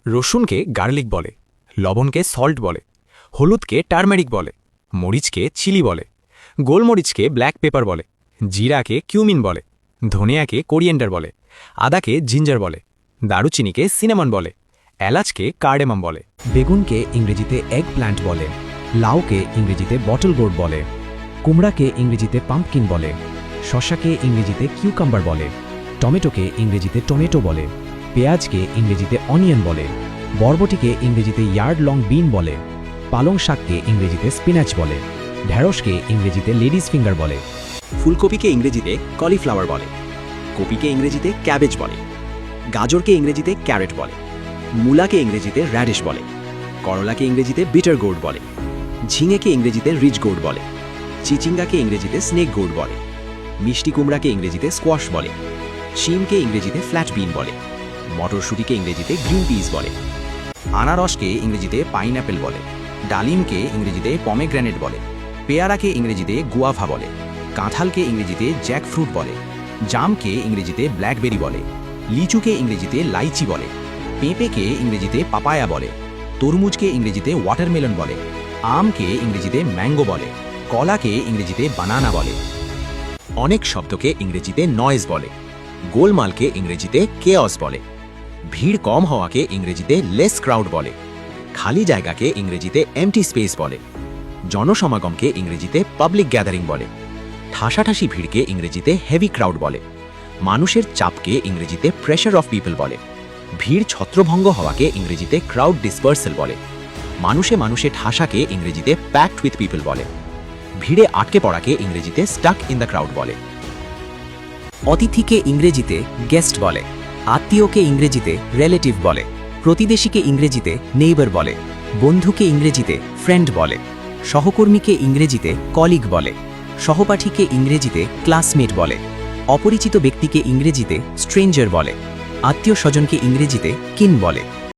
রসুনকে garlic বলে, লবণকে salt বলে, হলুদকে turmeric বলে, মরিচকে চিলি বলে, গোলমরিচকে ব্ল্যাক পেপার বলে, জিরাকে কিউমিন বলে, ধনিয়াকে কোরিয়েন্ডার বলে, আদাকে জিঞ্জার বলে, দারুচিনিকে সিনেমন বলে, এলাচকে কার্ডেমাম বলে। বেগুনকে ইংরেজিতে এগ প্ল্যান্ট বলে, লাউকে ইংরেজিতে বটল গোর্ড বলে, কুমড়াকে ইংরেজিতে পাম্পকিন বলে, শশাকে ইংরেজিতে কিউকাম্বার বলে, টমেটোকে ইংরেজিতে টমেটো বলে, পেঁয়াজকে ইংরেজিতে অনিয়ন বলে, বরবটিকে ইংরেজিতে ইয়ার্ড লং বিন বলে, পালং শাককে ইংরেজিতে স্পিনাচ বলে, ঢেঁড়সকে ইংরেজিতে লেডিস ফিঙ্গার বলে। ফুলকপিকে ইংরেজিতে কলিফ্লাওয়ার বলে, কপিকে ইংরেজিতে ক্যাবেজ বলে, গাজরকে ইংরেজিতে ক্যারেট বলে, মূলাকে ইংরেজিতে র্যাডিশ বলে, করলাকে ইংরেজিতে বিটার গোর্ড বলে, ঝিঙেকে ইংরেজিতে রিচ গোর্ড বলে, চিচিঙ্গাকে ইংরেজিতে স্নেক গোর্ড বলে, মিষ্টি কুমড়াকে ইংরেজিতে স্কোয়াশ বলে, শিমকে ইংরেজিতে ফ্ল্যাট বিন বলে, মটরশুঁটিকে ইংরেজিতে গ্রিন পিস বলে, আনারসকে ইংরেজিতে পাইনঅ্যাপেল বলে, ডালিমকে ইংরেজিতে পমেগ্র্যানেট বলে, পেয়ারাকে ইংরেজিতে গুয়াভা বলে, কাঁঠালকে ইংরেজিতে জ্যাকফ্রুট বলে, জামকে ইংরেজিতে ব্ল্যাকবেরি বলে, লিচুকে ইংরেজিতে লাইচি বলে, পেঁপেকে ইংরেজিতে পাপায়া বলে, তরমুজকে ইংরেজিতে ওয়াটারমেলন বলে, আমকে ইংরেজিতে ম্যাঙ্গো বলে, কলাকে ইংরেজিতে বানানা বলে। অনেক শব্দকে ইংরেজিতে নয়েজ বলে, গোলমালকে ইংরেজিতে কেয়স বলে, ভিড় কম হওয়াকে ইংরেজিতে লেস ক্রাউড বলে, খালি জায়গাকে ইংরেজিতে এমটি স্পেস বলে, জনসমাগমকে ইংরেজিতে পাবলিক গ্যাদারিং বলে, ঠাসাঠাসি ভিড়কে ইংরেজিতে হেভি ক্রাউড বলে, মানুষের চাপকে ইংরেজিতে প্রেশার অফ পিপল বলে, ভিড় ছত্রভঙ্গ হওয়াকে ইংরেজিতে ক্রাউড ডিসপার্সেল বলে, মানুষে মানুষে ঠাসাকে ইংরেজিতে প্যাকড উইথ পিপল বলে, ভিড়ে আটকে পড়াকে ইংরেজিতে স্টাক ইন দ্য ক্রাউড বলে। অতিথিকে ইংরেজিতে গেস্ট বলে, আত্মীয়কে ইংরেজিতে রিলেটিভ বলে, প্রতিবেশীকে ইংরেজিতে নেইবার বলে, বন্ধুকে ইংরেজিতে ফ্রেন্ড বলে, সহকর্মীকে ইংরেজিতে কলিগ বলে, সহপাঠীকে ইংরেজিতে ক্লাসমেট বলে, অপরিচিত ব্যক্তিকে ইংরেজিতে স্ট্রেঞ্জার বলে, আত্মীয় স্বজনকে ইংরেজিতে কিন বলে।